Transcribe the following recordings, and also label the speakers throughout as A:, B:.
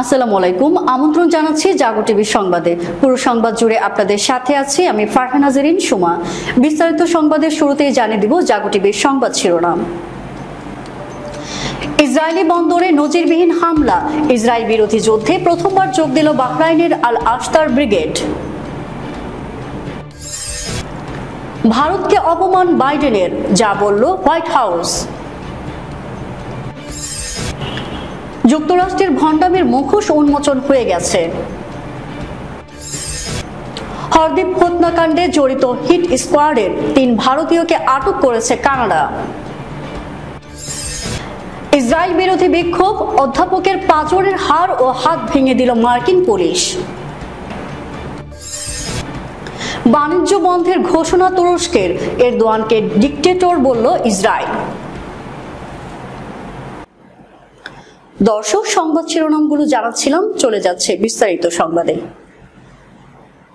A: আসসালামু আলাইকুম। আমন্ত্রণ জানাচ্ছি জাগো টিভি সংবাদে। পুরো সংবাদ জুড়ে আপনাদের সাথে আছি আমি ফারহানা জেরিন সুমা। বিস্তারিত সংবাদের শুরুতেই জানিয়ে দিব জাগো টিভির সংবাদ শিরোনাম। ইসরায়েলি বন্দরে নজিরবিহীন হামলা, ইসরায়েল বিরোধী যুদ্ধে প্রথমবার যোগ দিল বাহরাইনের আল আশতার ব্রিগেড। ভারতকে অপমান বাইডেনের, যা বলল হোয়াইট হাউস। যুক্তরাষ্ট্রের ভণ্ডামির মুখোশ উন্মোচন হয়ে গেছে। হরদীপ হত্যাকাণ্ডে জড়িত হিট স্কোয়াডের ৩ ভারতীয়কে আটক করেছে কানাডা। ইসরায়েল বিরোধী বিক্ষোভ, অধ্যাপকের পাঁজরের হাড় ও হাত ভেঙে দিল মার্কিন পুলিশ। বাণিজ্য বন্ধের ঘোষণা তুরস্কের, এরদোয়ানকে ডিক্টেটর বলল ইসরায়েল। দর্শক, সংবাদ শিরোনামগুলো জানাচ্ছিলাম, চলে যাচ্ছে বিস্তারিত সংবাদে।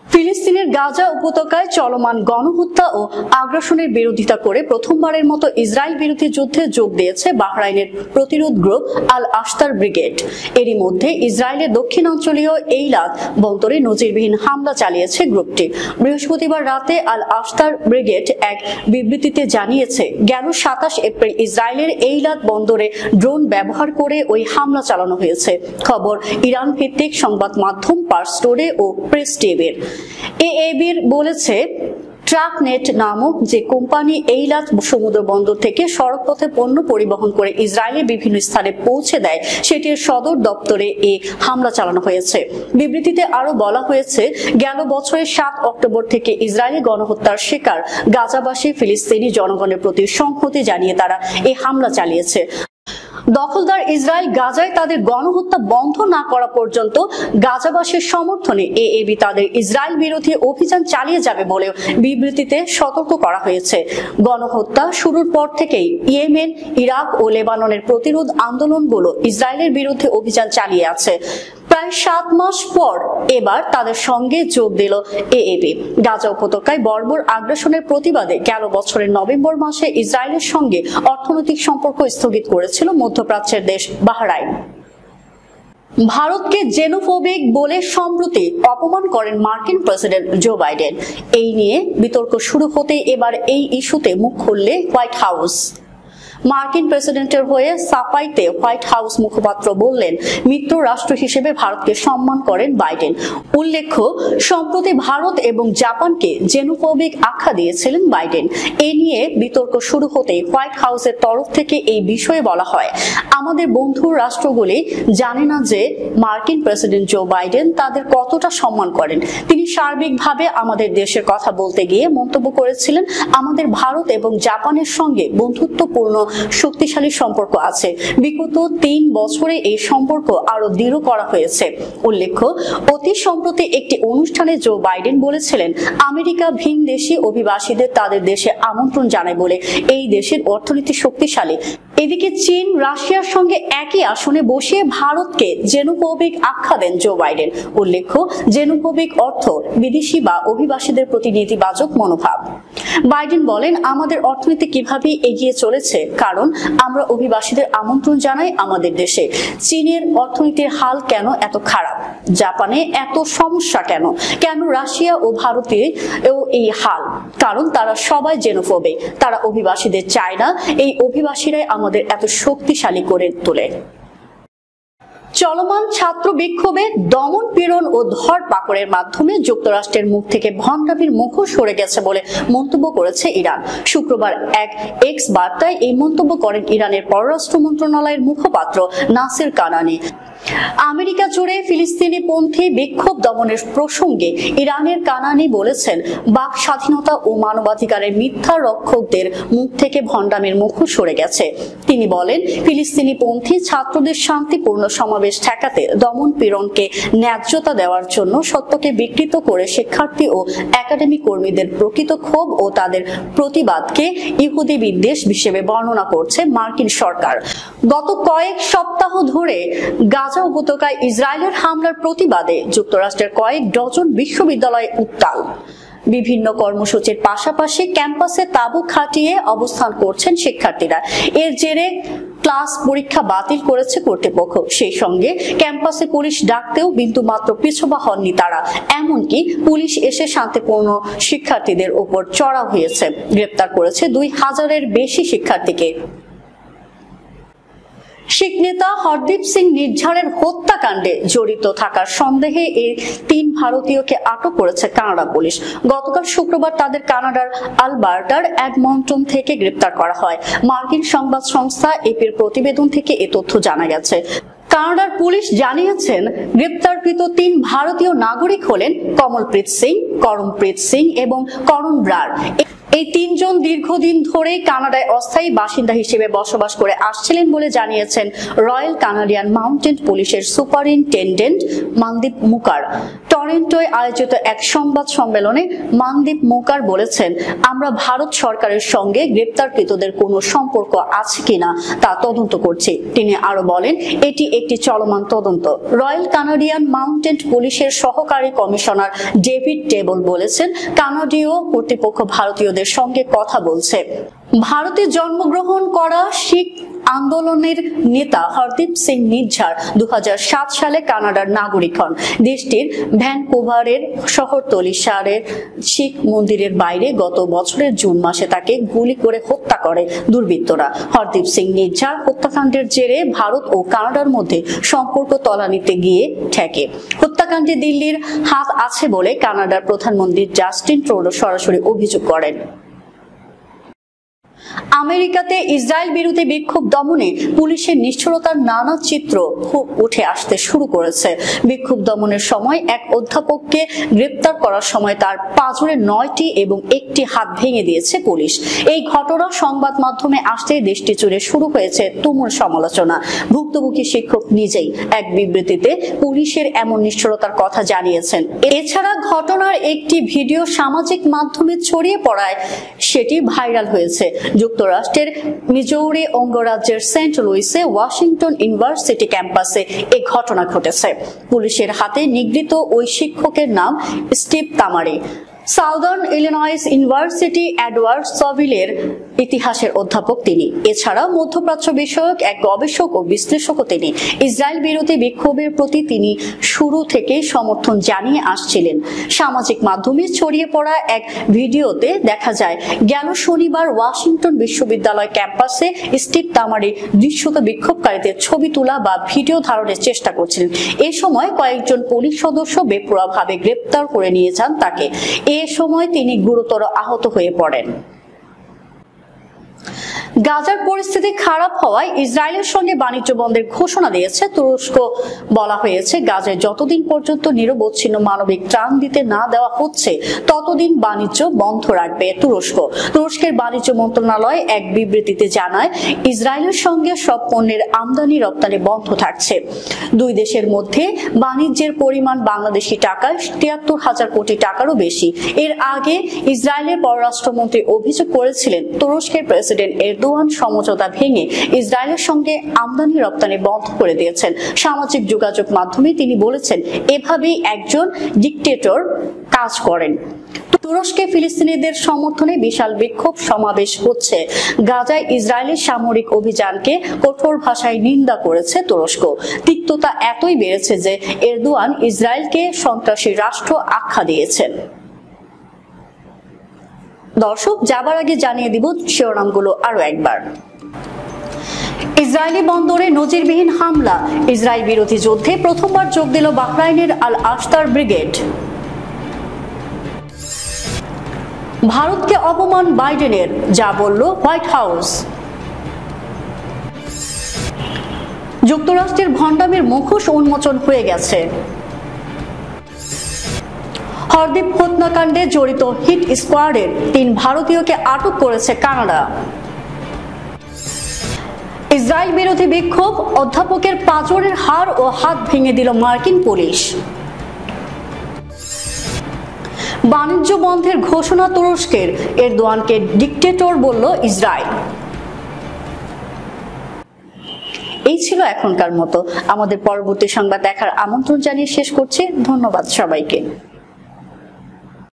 A: ফিলিস্তিনের গাজা উপত্যকায় চলমান গণহত্যা ও আগ্রাসনের বিরোধিতা করে প্রথমবারের মতো ইসরায়েল বিরোধী যুদ্ধে যোগ দিয়েছে বাহরাইনের প্রতিরোধ গ্রুপ আল আশতার ব্রিগেড। এরই মধ্যে ইসরায়েলের দক্ষিণাঞ্চলীয় এইলাত বন্দরে নজিরবিহীন হামলা চালিয়েছে গ্রুপটি। বৃহস্পতিবার রাতে আল আশতার ব্রিগেড এক বিবৃতিতে জানিয়েছে, গেল ২৭ এপ্রিল ইসরায়েলের এইলাত বন্দরে ড্রোন ব্যবহার করে ওই হামলা চালানো হয়েছে। খবর ইরান ভিত্তিক সংবাদ মাধ্যম পার্স টুডে ও প্রেস টিভির। এএবির বলেছে, ট্রাকনেট নামক যে কোম্পানি এইলাত সমুদ্র বন্দর থেকে সড়কপথে পণ্য পরিবহন করে ইসরায়েলের বিভিন্ন স্থানে পৌঁছে দেয়, সেটির সদর দপ্তরে এই হামলা চালানো হয়েছে। বিবৃতিতে আরো বলা হয়েছে, গেল বছরের ৭ অক্টোবর থেকে ইসরায়েলি গণহত্যার শিকার গাজাবাসী ফিলিস্তিনি জনগণের প্রতি সংহতি জানিয়ে তারা এই হামলা চালিয়েছে। দখলদার ইসরায়েল গাজায় তাদের গণহত্যা বন্ধ না করা পর্যন্ত গাজাবাসীর সমর্থনে এএবি তাদের ইসরায়েল বিরোধী অভিযান চালিয়ে যাবে বলেও বিবৃতিতে সতর্ক করা হয়েছে। গণহত্যা শুরুর পর থেকেই ইয়েমেন, ইরাক ও লেবাননের প্রতিরোধ আন্দোলনগুলো ইসরায়েলের বিরুদ্ধে অভিযান চালিয়ে আছে। প্রায় ৭ মাস পর এবার তাদের সঙ্গে যোগ দিল এএবি। গাজা উপত্যকায় বর্বর আগ্রাসনের প্রতিবাদে গেল বছরের নভেম্বর মাসে ইসরায়েলের সঙ্গে অর্থনৈতিক সম্পর্ক স্থগিত করেছিল মধ্যপ্রাচ্যের দেশ বাহরাইন। ভারতকে জেনোফোবিক বলে সম্প্রতি অপমান করেন মার্কিন প্রেসিডেন্ট জো বাইডেন। এই নিয়ে বিতর্ক শুরু হতে এবার এই ইস্যুতে মুখ খুললে হোয়াইট হাউস। মার্কিন প্রেসিডেন্টের হয়ে সাফাইতে হোয়াইট হাউস মুখপাত্র বললেন, মিত্র রাষ্ট্র হিসেবে ভারতকে সম্মান করেন বাইডেন। উল্লেখ্য, সম্প্রতি ভারত এবং জাপানকে জেনোফোবিক আখ্যা দিয়েছিলেন বাইডেন। এ নিয়ে বিতর্ক শুরু হতেই হোয়াইট হাউসের তরফ থেকে এই বিষয়ে বলা হয়, আমাদের বন্ধু রাষ্ট্রগুলি জানে না যে মার্কিন প্রেসিডেন্ট জো বাইডেন তাদের কতটা সম্মান করেন। তিনি সার্বিকভাবে আমাদের দেশের কথা বলতে গিয়ে মন্তব্য করেছিলেন, আমাদের ভারত এবং জাপানের সঙ্গে বন্ধুত্বপূর্ণ শক্তিশালী সম্পর্ক আছে। বিগত ৩ বছরে এই সম্পর্ক আরো দৃঢ় করা হয়েছে। উল্লেখ্য, অতি সম্প্রতি একটি অনুষ্ঠানে জো বাইডেন বলেছিলেন, আমেরিকা ভিনদেশী অভিবাসীদের তাদের দেশে আমন্ত্রণ জানায় বলে এই দেশের অর্থনীতি শক্তিশালী। এদিকে চীন রাশিয়ার সঙ্গে একই আসনে বসিয়ে ভারতকে জেনোফোবিক আখ্যা দেন জো বাইডেন। উল্লেখ্য, জেনোফোবিক অর্থ বিদেশি বা অভিবাসীদের প্রতি নেতিবাচক মনোভাব। বাইডেন বলেন, আমাদের অর্থনীতি কিভাবে এগিয়ে চলেছে কারণ আমরা অভিবাসীদের আমন্ত্রণ জানাই আমাদের দেশে। চীনের অর্থনীতির হাল কেন এত খারাপ? জাপানে এত সমস্যা কেন? কেন রাশিয়া ও ভারতে এই হাল? কারণ তারা সবাই জেনোফোবিক, তারা অভিবাসীদের চায় না। এই অভিবাসীরাই আমাদের এত শক্তিশালী করে তোলে। চলমান ছাত্র বিক্ষোভে দমন পীড়ন ও ধরপাকড়ের মাধ্যমে যুক্তরাষ্ট্রের মুখ থেকে ভণ্ডামির মুখোশ সরে গেছে বলে মন্তব্য করেছে ইরান। শুক্রবার এক এক্স বার্তায় এই মন্তব্য করেন ইরানের পররাষ্ট্র মন্ত্রণালয়ের মুখপাত্র নাসির কানানি। আমেরিকা জুড়ে ফিলিস্তিনি পন্থী বিক্ষোভ দমনের প্রসঙ্গে ইরানের কানানি বলেছেন, বাক স্বাধীনতা ও মানবাধিকারের মিথ্যা রক্ষকদের মুখ থেকে ভণ্ডামির মুখোশ সরে গেছে। তিনি বলেন, ফিলিস্তিনি পন্থী ছাত্রদের শান্তিপূর্ণ সমাবেশ ঠেকাতে দমন পীড়নকে ন্যায্যতা দেওয়ার জন্য সত্যকে বিকৃত করে শিক্ষার্থী ও একাডেমিক কর্মীদের প্রকৃত ক্ষোভ ও তাদের প্রতিবাদকে ইহুদি বিদ্বেষ হিসেবে বর্ণনা করছে মার্কিন সরকার। গত কয়েক সপ্তাহ ধরে গাজা উপত্যকায় ইসরায়েলের হামলার প্রতিবাদে যুক্তরাষ্ট্রের কয়েক ডজন বিশ্ববিদ্যালয়ে উত্তাল। বিভিন্ন কর্মসূচির পাশাপাশি ক্যাম্পাসে তাঁবু খাটিয়ে অবস্থান করছেন শিক্ষার্থীরা। এর জেরে ক্লাস পরীক্ষা বাতিল করেছে কর্তৃপক্ষ। সেই সঙ্গে ক্যাম্পাসে পুলিশ ডাকতেও বিন্দুমাত্র পিছপা হননি তারা। এমনকি পুলিশ এসে শান্তিপূর্ণ শিক্ষার্থীদের উপর চড়াও হয়েছে, গ্রেপ্তার করেছে 2000-এর বেশি শিক্ষার্থীকে। শিখ নেতা হরদীপ সিং নির্ঝারের হত্যাকাণ্ডে জড়িত থাকার সন্দেহে এই 3 ভারতীয়কে আটক করেছে কানাডা পুলিশ। গতকাল শুক্রবার তাদের কানাডার আলবার্টার এডমন্টন থেকে গ্রেপ্তার করা হয়। মার্কিন সংবাদ সংস্থা এপির প্রতিবেদন থেকে এ তথ্য জানা গেছে। কানাডার পুলিশ জানিয়েছেন, গ্রেপ্তারকৃত 3 ভারতীয় নাগরিক হলেন কমলপ্রীত সিং, করমপ্রীত সিং এবং করণ ব্রার। এই 3 জন দীর্ঘদিন ধরে কানাডায় অস্থায়ী বাসিন্দা হিসেবে বসবাস করে আসছিলেন বলে জানিয়েছেন রয়্যাল কানাডিয়ান মাউন্টেন পুলিশের সুপারিনটেন্ডেন্ট মনদীপ মুকার। টরন্টোয় আয়োজিত এক সংবাদ সম্মেলনে মনদীপ মুকার বলেছেন, আমরা ভারত সরকারের সঙ্গে গ্রেপ্তারকৃতদের কোনো সম্পর্ক আছে কিনা তা তদন্ত করছি। তিনি আরো বলেন, এটি একটি চলমান তদন্ত। রয়্যাল কানাডিয়ান মাউন্টেন পুলিশের সহকারী কমিশনার ডেভিড টেবল বলেছেন, কানাডীয় কর্তৃপক্ষ ভারতীয়দের সঙ্গে কথা বলছে। ভারতে জন্মগ্রহণ করা শিখ আন্দোলনের নেতা হরদীপ সিং নির্ঝার 2007 সালে কানাডার নাগরিক হন। দেশটির ভ্যানকুভারের শহরতলি শহরের শিখ মন্দিরের বাইরে গত বছরের জুন মাসে তাকে গুলি করে হত্যা করে দুর্বৃত্তরা। হরদীপ সিং নির্ঝার হত্যাকাণ্ডের জেরে ভারত ও কানাডার মধ্যে সম্পর্ক তলানিতে গিয়ে ঠেকে। হত্যাকাণ্ডে দিল্লির হাত আছে বলে কানাডার প্রধানমন্ত্রী জাস্টিন ট্রুডো সরাসরি অভিযোগ করেন। আমেরিকাতে ইসরায়েল বিরোধী বিক্ষোভ দমনে পুলিশের নিষ্ঠুরতার নানা চিত্র উঠে আসতে শুরু করেছে। বিক্ষোভ দমনের সময় এক অধ্যাপককে গ্রেপ্তার করার সময় তার পাঁজরে 9টি এবং 1টি হাত ভেঙে দিয়েছে পুলিশ। এই ঘটনা সংবাদ মাধ্যমে আসতে দেশটি জুড়ে শুরু হয়েছে তুমুল সমালোচনা। ভুক্তভোগী শিক্ষক নিজেই এক বিবৃতিতে পুলিশের এমন নিষ্ঠুরতার কথা জানিয়েছেন। এছাড়া ঘটনার একটি ভিডিও সামাজিক মাধ্যমে ছড়িয়ে পড়ায় সেটি ভাইরাল হয়েছে। যুক্তরাষ্ট্রের মিজৌরি অঙ্গরাজ্যের সেন্ট লুইসে ওয়াশিংটন ইউনিভার্সিটি ক্যাম্পাসে এই ঘটনা ঘটেছে। পুলিশের হাতে নিগৃহীত ওই শিক্ষকের নাম স্টিভ তামারি। সাউদার্ন ইলিনয়েস ইউনিভার্সিটি এডওয়ার্ড সভিলের ইতিহাসের অধ্যাপক তিনি। এছাড়া মধ্যপ্রাচ্য বিষয়ক এক গবেষক ও বিশ্লেষকও তিনি। ইসরায়েল বিরোধী বিক্ষোভের প্রতি তিনি শুরু থেকে সমর্থন জানিয়ে আসছিলেন। সামাজিক মাধ্যমে ছড়িয়ে পড়া এক ভিডিওতে দেখা যায়, গেল শনিবার ওয়াশিংটন বিশ্ববিদ্যালয় ক্যাম্পাসে স্টিভ তামারি দৃশ্যত বিক্ষোভকারীদের ছবি তোলা বা ভিডিও ধারণের চেষ্টা করছিলেন। এ সময় কয়েকজন পুলিশ সদস্য বেপরোয়াভাবে গ্রেপ্তার করে নিয়ে যান তাকে। এ সময় তিনি গুরুতর আহত হয়ে পড়েন। গাজার পরিস্থিতি খারাপ হওয়ায় ইসরায়েলের সঙ্গে বাণিজ্য বন্ধের ঘোষণা দিয়েছে তুরস্ক। বলা হয়েছে, গাজায় যতদিন পর্যন্ত নিরবচ্ছিন্ন মানবিক ত্রাণ দিতে না দেওয়া হচ্ছে ততদিন বাণিজ্য বন্ধ রাখবে তুরস্ক। তুরস্কের বাণিজ্য মন্ত্রণালয় এক বিবৃতিতে জানায়, ইসরায়েলের সঙ্গে সব পণ্যের আমদানি রপ্তানি বন্ধ থাকছে। দুই দেশের মধ্যে বাণিজ্যের পরিমাণ বাংলাদেশি টাকায় ৭৩,০০০ কোটি টাকারও বেশি। এর আগে ইসরায়েলের পররাষ্ট্রমন্ত্রী অভিযোগ করেছিলেন, তুরস্কের প্রেসিডেন্ট এরদোয়ান সমঝোতা ভেঙে ইসরায়েলের সঙ্গে আমদানি রপ্তানি বন্ধ করে দিয়েছেন। সামাজিক যোগাযোগ মাধ্যমে তিনি বলেছেন, এভাবেই একজন ডিকটেটর কাজ করেন। তুরস্কে ফিলিস্তিনিদের সমর্থনে বিশাল বিক্ষোভ সমাবেশ হচ্ছে। গাজায় ইসরায়েলের সামরিক অভিযানকে কঠোর ভাষায় নিন্দা করেছে তুরস্ক। তিক্ততা এতই বেড়েছে যে এরদোয়ান ইসরায়েলকে সন্ত্রাসী রাষ্ট্র আখ্যা দিয়েছেন। দর্শক, যাবার আগে জানিয়ে দিব শিরোনামগুলো আরো একবার। ইসরায়েলি বন্দরে নজিরবিহীন হামলা। ইসরায়েল বিরোধী যুদ্ধে প্রথমবার যোগ দিল বাহরাইনের আল আশতার ব্রিগেড। ভারতকে অপমান বাইডেনের, যা বলল হোয়াইট হাউস। যুক্তরাষ্ট্রের ভণ্ডামির মুখোশ উন্মোচন হয়ে গেছে। হরদীপ হত্যাকাণ্ডে জড়িত হিট স্কোয়াডের 3 ভারতীয়কে আটক করেছে কানাডা। ইসরায়েল বিরোধী বিক্ষোভ, অধ্যাপকের পাঁজরের হাড় ও হাত ভেঙে দিল মার্কিন পুলিশ। বাণিজ্য বন্ধের ঘোষণা তুরস্কের, এরদোয়ানকে ডিকটেটর বলল ইসরায়েল। এই ছিল এখনকার মতো। আমাদের পরবর্তী সংবাদ দেখার আমন্ত্রণ জানিয়ে শেষ করছি। ধন্যবাদ সবাইকে।